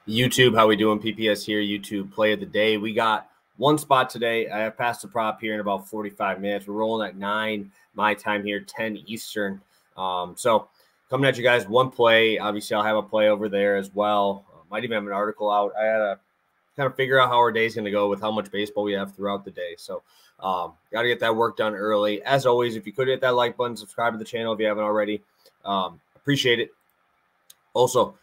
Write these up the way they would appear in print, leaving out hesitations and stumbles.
YouTube, how we doing? PPS here, YouTube play of the day. We got one spot today. I have passed the prop here in about 45 minutes. We're rolling at 9 my time here, 10 Eastern. So coming at you guys, one play. Obviously, I'll have a play over there as well. Might even have an article out. I had to kind of figure out how our day's going to go with how much baseball we have throughout the day. So got to get that work done early. As always, if you could hit that like button, subscribe to the channel if you haven't already. Appreciate it. Also,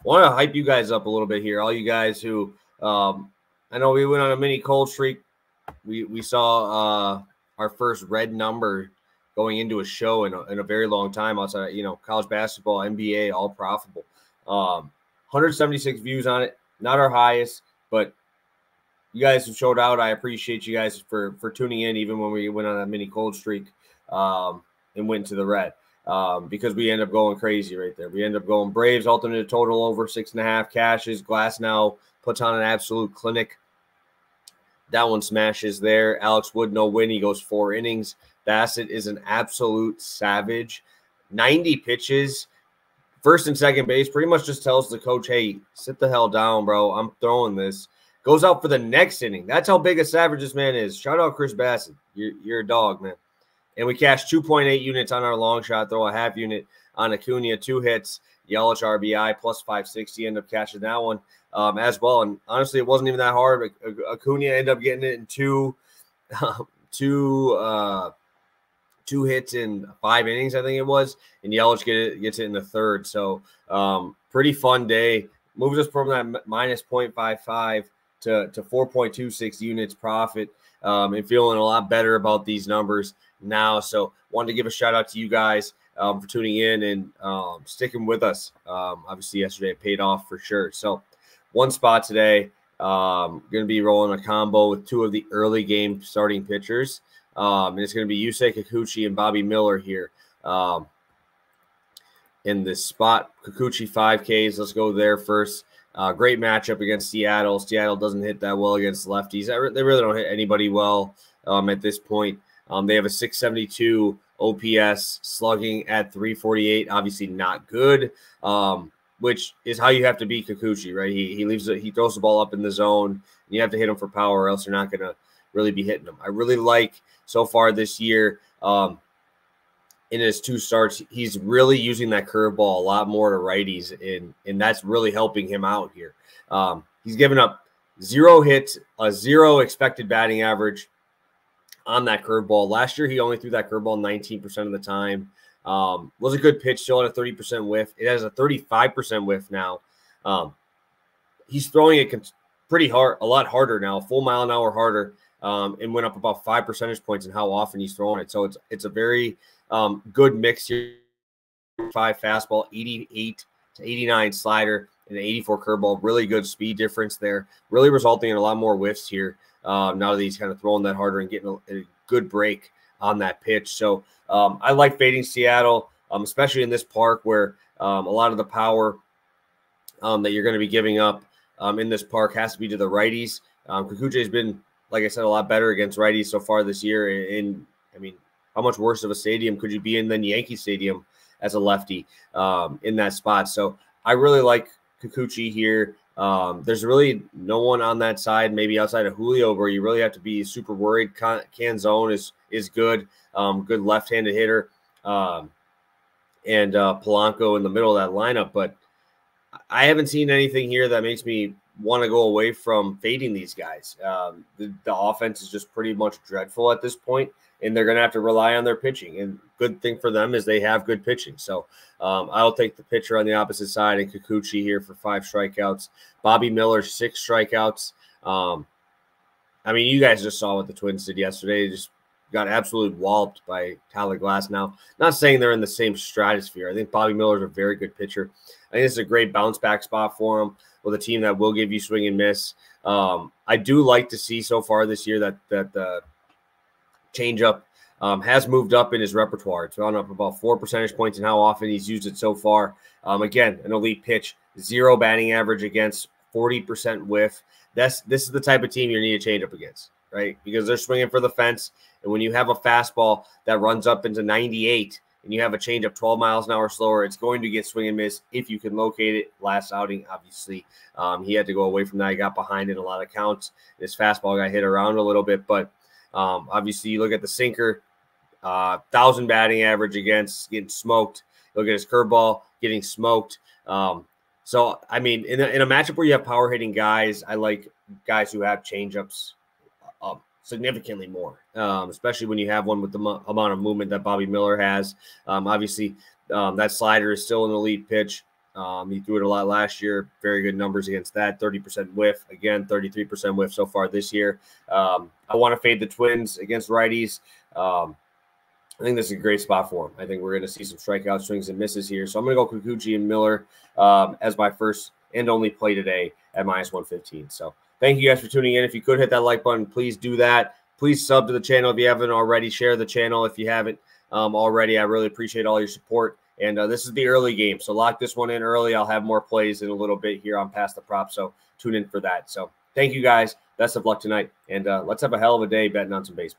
want to hype you guys up a little bit here. All you guys who, I know we went on a mini cold streak. We saw our first red number going into a show in a very long time outside, college basketball, NBA, all profitable. 176 views on it. Not our highest, but you guys have showed out. I appreciate you guys for tuning in, even when we went on a mini cold streak and went to the red. Because we end up going crazy right there. We end up going Braves, alternate total over 6.5 cashes. Glass now puts on an absolute clinic. That one smashes there. Alex Wood, no win. He goes 4 innings. Bassett is an absolute savage. 90 pitches. First and second base pretty much just tells the coach, hey, sit the hell down, bro. I'm throwing this. Goes out for the next inning. That's how big a savage this man is. Shout out Chris Bassett. You're a dog, man. And we cashed 2.8 units on our long shot, throw a half unit on Acuna, 2 hits, Yelich RBI, plus 560, end up cashing that one as well. And honestly, it wasn't even that hard. Acuna ended up getting it in two hits in 5 innings, I think it was. And Yelich gets it in the third. So pretty fun day. Moves us from that minus 0.55 to 4.26 units profit. And feeling a lot better about these numbers now. So wanted to give a shout out to you guys for tuning in and sticking with us. Obviously yesterday it paid off for sure. So one spot today, going to be rolling a combo with 2 of the early game starting pitchers. And it's going to be Yusei Kikuchi and Bobby Miller here in this spot. Kikuchi 5Ks. Let's go there first. Great matchup against Seattle. Seattle doesn't hit that well against lefties. They really don't hit anybody well at this point. They have a 672 OPS, slugging at 348. Obviously not good, which is how you have to beat Kikuchi, right? He throws the ball up in the zone. And you have to hit him for power, or else you're not going to really be hitting him. I really like so far this year in his 2 starts, he's really using that curveball a lot more to righties, and that's really helping him out here. He's given up 0 hits, a 0 expected batting average on that curveball. Last year, he only threw that curveball 19% of the time. Was a good pitch, still at a 30% whiff. It has a 35% whiff now. He's throwing it pretty hard, a lot harder now, a full mile an hour harder, and went up about 5 percentage points in how often he's throwing it. So it's a very good mix here. 5 fastball, 88 to 89 slider, and an 84 curveball. Really good speed difference there. Really resulting in a lot more whiffs here. Now that he's kind of throwing that harder and getting a good break on that pitch. So I like fading Seattle, especially in this park where a lot of the power that you're going to be giving up in this park has to be to the righties. Kikuchi has been, like I said, a lot better against righties so far this year. And I mean, how much worse of a stadium could you be in than Yankee Stadium as a lefty in that spot? So I really like Kikuchi here. There's really no one on that side, maybe outside of Julio, where you really have to be super worried. Canzone is good, good left-handed hitter, and Polanco in the middle of that lineup. But I haven't seen anything here that makes me want to go away from fading these guys. The offense is just pretty much dreadful at this point, and they're going to have to rely on their pitching. And good thing for them is they have good pitching. So I'll take the pitcher on the opposite side and Kikuchi here for 5 strikeouts. Bobby Miller, 6 strikeouts. I mean, you guys just saw what the Twins did yesterday. They just got absolutely walloped by Tyler Glass. Now, not saying they're in the same stratosphere. I think Bobby Miller's a very good pitcher. I think this is a great bounce-back spot for him with a team that will give you swing and miss. I do like to see so far this year that the changeup has moved up in his repertoire. It's gone up about 4 percentage points in how often he's used it so far. Again, an elite pitch, 0 batting average against, 40% whiff. This is the type of team you need a changeup against, right? Because they're swinging for the fence. And when you have a fastball that runs up into 98 and you have a change up 12 miles an hour slower, it's going to get swing and miss if you can locate it. Last outing, obviously, he had to go away from that. He got behind in a lot of counts. His fastball got hit around a little bit, but obviously you look at the sinker, 1,000 batting average against, getting smoked. Look at his curveball, getting smoked. So, I mean, in a matchup where you have power hitting guys, I like guys who have changeups significantly more, especially when you have one with the amount of movement that Bobby Miller has. Obviously, that slider is still an elite pitch. He threw it a lot last year. Very good numbers against that. 30% whiff. Again, 33% whiff so far this year. I want to fade the Twins against righties. I think this is a great spot for him. I think we're going to see some strikeout swings and misses here. So I'm going to go Kikuchi and Miller as my first and only play today at -115. So thank you guys for tuning in. If you could hit that like button, please do that. Please sub to the channel if you haven't already. Share the channel if you haven't already. I really appreciate all your support. And this is the early game, so lock this one in early. I'll have more plays in a little bit here on Past the Prop, so tune in for that. So thank you guys. Best of luck tonight, and let's have a hell of a day betting on some baseball.